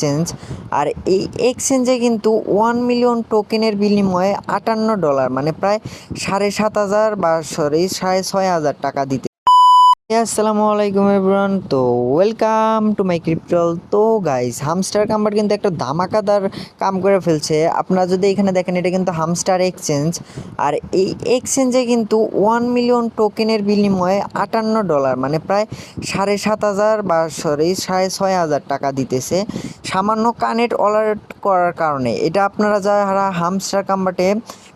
Exchange. আর এই এক্সচেঞ্জে কিন্তু 1 মিলিয়ন টোকেনের বিনিময়ে $58 মানে প্রায় 7,500 বা সরি 6,500 টাকা দিতে। আসসালামু আলাইকুম এভরিওয়ান, তো ওয়েলকাম টু মাই ক্রিপ্টল। তো গাইস, হামস্টার কাম্বার কিন্তু একটা ধামাকাদার কাম করে ফেলছে। আপনারা যদি এখানে দেখেন, এটা কিন্তু হামস্টার এক্সচেঞ্জ। আর এই এক্সচেঞ্জে কিন্তু 1 মিলিয়ন টোকেনের বিনিময়ে $58 মানে প্রায় 7,500 বা সরি 6,500 টাকা দিতেছে সামান্য কানেক্ট ওয়ালেট করার কারণে। এটা আপনারা যারা হামস্টার কাম্বাটে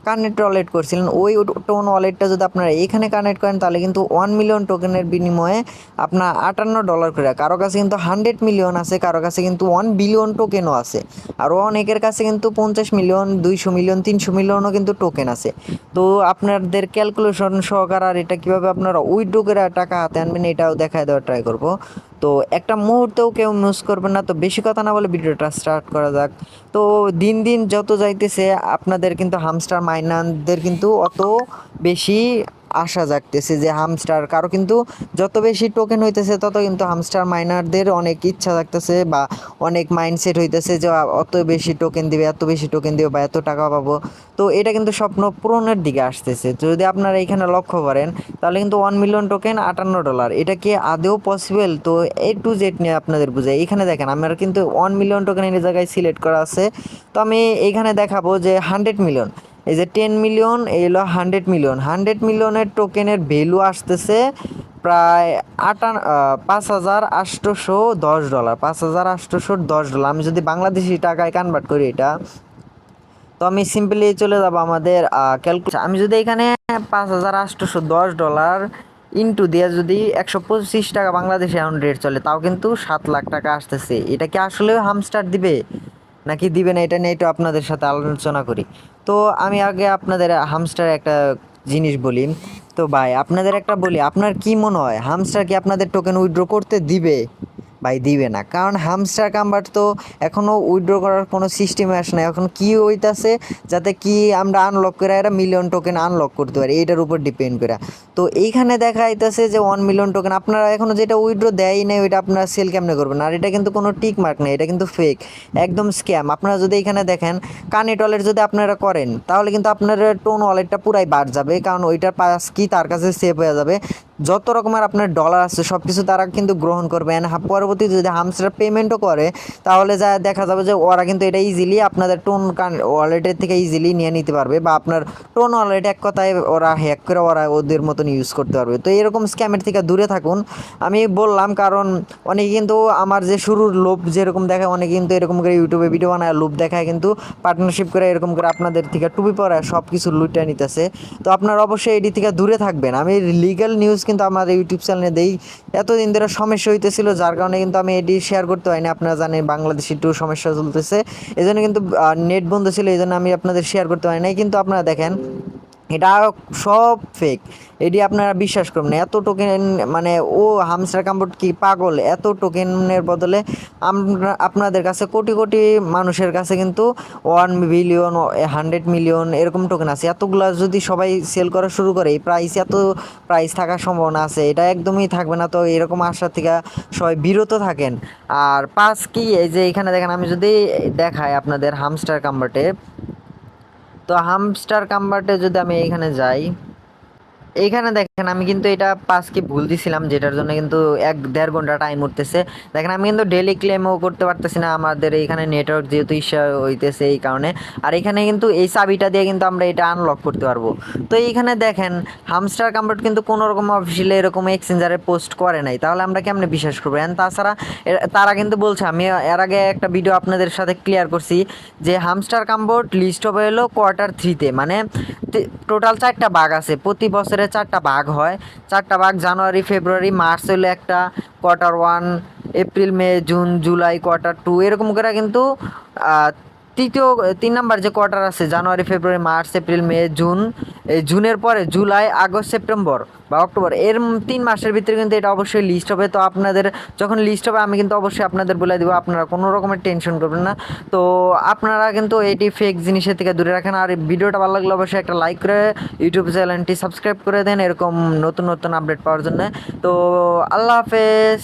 কানেক্ট ওয়ালেট করছিলেন, ওই টোন ওয়ালেটটা যদি আপনারা এখানে কানেক্ট করেন, তাহলে কিন্তু 1 মিলিয়ন টোকেনের বিনিময়ে আপনার $58 করে। কারো কাছে কিন্তু 100 মিলিয়ন আছে, কারো কাছে কিন্তু 1 বিলিয়ন টোকেনও আছে, আরও অনেকের কাছে কিন্তু 50 মিলিয়ন, 200 মিলিয়ন, 300 মিলিয়নও কিন্তু টোকেন আছে। তো আপনাদের ক্যালকুলেশন সহকারে আর এটা কীভাবে আপনারা উইথড্র করে টাকা হাতে আনবেন, এটাও দেখায় দেওয়ার ট্রাই করব। তো একটা মুহূর্তেও কেউ মিস করবেন না। তো বেশি কথা না বলে ভিডিওটা স্টার্ট করা যাক। তো দিন দিন যত যাইতেছে, আপনাদের কিন্তু হামস্টার মাইনারদের কিন্তু অত বেশি আশা জাগতেছে যে হামস্টার কারো কিন্তু যত বেশি টোকেন হইতেছে, তত কিন্তু হামস্টার মাইনারদের অনেক ইচ্ছা থাকতেছে বা অনেক মাইন্ডসেট হইতেছে যে অত বেশি টোকেন দিবে, এত বেশি টোকেন দিবে বা এত টাকা পাবো। তো এটা কিন্তু স্বপ্ন পূরণের দিকে আসতেছে। যদি আপনারা এখানে লক্ষ্য করেন, তাহলে কিন্তু 1 মিলিয়ন টোকেন $58, এটা কি আদেও পসিবল? তো A to Z নিয়ে আপনাদের বুঝাই। এখানে দেখেন, আমার কিন্তু 1 মিলিয়ন টোকেন এই জায়গায় সিলেক্ট করা আছে। তো আমি এইখানে দেখাবো যে 100 মিলিয়ন, এই যে 10 মিলিয়ন, এই হলো 100 মিলিয়ন। 100 মিলিয়নের টোকেনের ভ্যালু আসতেছে প্রায় $5,810, $5,810। আমি যদি বাংলাদেশি টাকায় কনভার্ট করি এটা, তো আমি সিম্পলি চলে যাব আমাদের ক্যালকুলেশন। আমি যদি এখানে $5,810 ইন্টু দিয়ে যদি 125 টাকা বাংলাদেশে এখন রেট চলে, তাও কিন্তু 7 লাখ টাকা আসতেছে। এটা কি আসলে হামস্টার দিবে নাকি দিবে না, এটা নিয়ে একটু আপনাদের সাথে আলোচনা করি। তো আমি আগে আপনাদের হামস্টার একটা জিনিস বলি। তো ভাই, আপনাদের একটা বলি, আপনার কি মনে হয় হামস্টার কি আপনাদের টোকেন উইথড্র করতে দিবে? ভাই দিবে না, কারণ হামস্টার কাম্বার তো এখনও উইথড্র করার কোনো সিস্টেমে আসে না। এখন কি হইতাছে, যাতে কি আমরা আনলক করে এরা মিলিয়ন টোকেন আনলক করতে পারি, এইটার উপর ডিপেন্ড করে। তো এইখানে দেখা যাইতেছে যে 1 মিলিয়ন টোকেন আপনারা এখনও যেটা উইথড্র দেয়ই নেই, ওইটা আপনারা সেল কেমনে করবেন? আর এটা কিন্তু কোনো টিক মার্ক নেই, এটা কিন্তু ফেক, একদম স্ক্যাম। আপনারা যদি এখানে দেখেন, কানেক্ট ওয়ালেট যদি আপনারা করেন, তাহলে কিন্তু আপনার টোন ওয়ালেটটা পুরাই বাদ যাবে, কারণ ওইটার পাস কি তার কাছে সেভ হয়ে যাবে। যত রকমের আপনার ডলার আছে সব কিছু তারা কিন্তু গ্রহণ করবেন। পরবর্তীতে যদি হামস্টার পেমেন্টও করে, তাহলে যা দেখা যাবে যে ওরা কিন্তু এটা ইজিলি আপনাদের টোন ওয়ালেটের থেকে ইজিলি নিয়ে নিতে পারবে, বা আপনার টোন ওয়ালেট এক কথায় ওরা হ্যাক করে ওরা ওদের মতন ইউজ করতে পারবে। তো এরকম স্ক্যামের থেকে দূরে থাকুন, আমি বললাম। কারণ অনেকে কিন্তু আমার যে শুরুর লোভ যেরকম দেখায়, অনেকে কিন্তু এরকম করে ইউটিউবে ভিডিও বানায় লোভ দেখায়, কিন্তু পার্টনারশিপ করে এরকম করে আপনাদের থেকে টুপি পরায় সব কিছু লুটে নিতেছে। তো আপনারা অবশ্যই এটি থেকে দূরে থাকবেন। আমি লিগ্যাল নিউজ কিন্তু আমার ইউটিউব চ্যানেলে দেই। এতদিন ধরে সমস্যা হইতেছিল, যার কারণে কিন্তু আমি এটি শেয়ার করতে পারিনি। আপনারা জানেন বাংলাদেশে একটু সমস্যা চলতেছে, এই জন্য কিন্তু নেট বন্ধ ছিল, এই জন্য আমি আপনাদের শেয়ার করতে পারি নাই। কিন্তু আপনারা দেখেন, এটা সব ফেক, এটি আপনারা বিশ্বাস করবেন না। এত টোকেন, মানে ও হামস্টার কাম্বোট কি পাগল? এত টোকেনের বদলে আমরা আপনাদের কাছে কোটি কোটি মানুষের কাছে কিন্তু 1 বিলিয়ন, 100 মিলিয়ন এরকম টোকেন আছে। এতগুলা যদি সবাই সেল করা শুরু করে, এই প্রাইস, এত প্রাইস থাকার সম্ভাবনা আছে, এটা একদমই থাকবে না। তো এরকম আশা থেকে সবাই বিরত থাকেন। আর পাঁচ কি, এই যে এখানে দেখেন, আমি যদি দেখাই আপনাদের হামস্টার কাম্বাটে, তো হামস্টার কাম্বারটে যদি আমি এইখানে যাই, এইখানে দেখেন আমি কিন্তু এটা পাঁচকে ভুল দিছিলাম, যেটার জন্য কিন্তু 1-1.5 ঘন্টা টাইম উঠতেছে। দেখেন আমি কিন্তু ডেলি ক্লেমও করতে পারতেছি না, আমাদের এইখানে নেটওয়ার্ক যেহেতু ইস্যু হইতেছে এই কারণে। আর এখানে কিন্তু এই চাবিটা দিয়ে কিন্তু আমরা এটা আনলক করতে পারবো। তো এইখানে দেখেন, হামস্টার কাম্বার্ট কিন্তু কোনো রকম অফিসিয়ালি এরকম এক্সচেঞ্জারে পোস্ট করে নাই, তাহলে আমরা কেমনে বিশ্বাস করবো? অ্যান্ড তাছাড়া তারা কিন্তু বলছে, আমি এর আগে একটা ভিডিও আপনাদের সাথে ক্লিয়ার করছি যে হামস্টার কাম্বার্ট লিস্ট হবে হলো Q3-তে, মানে টোটাল 4টা ভাগ আছে, প্রতি বছরে 4টা ভাগ হয়। 4টা ভাগ, জানুয়ারি, ফেব্রুয়ারি, মার্চ হলো একটা, Q1, এপ্রিল, মে, জুন, জুলাই, Q2, এরকম করে কিন্তু তৃতীয় 3 নাম্বার যে কোয়ার্টার আছে, জানুয়ারি, ফেব্রুয়ারি, মার্চ, এপ্রিল, মে, জুন, এই জুনের পরে জুলাই, আগস্ট, সেপ্টেম্বর বা অক্টোবর, এর 3 মাসের ভিতরে কিন্তু এটা অবশ্যই লিস্ট হবে। তো আপনাদের যখন লিস্ট হবে, আমি কিন্তু অবশ্যই আপনাদের বলে দেবো, আপনারা কোনো রকমের টেনশন করবেন না। তো আপনারা কিন্তু এটি ফেক জিনিসের থেকে দূরে রাখেন। আর ভিডিওটা ভালো লাগলে অবশ্যই একটা লাইক করে ইউটিউব চ্যানেলটি সাবস্ক্রাইব করে দেন, এরকম নতুন নতুন আপডেট পাওয়ার জন্য। তো আল্লাহ হাফেজ।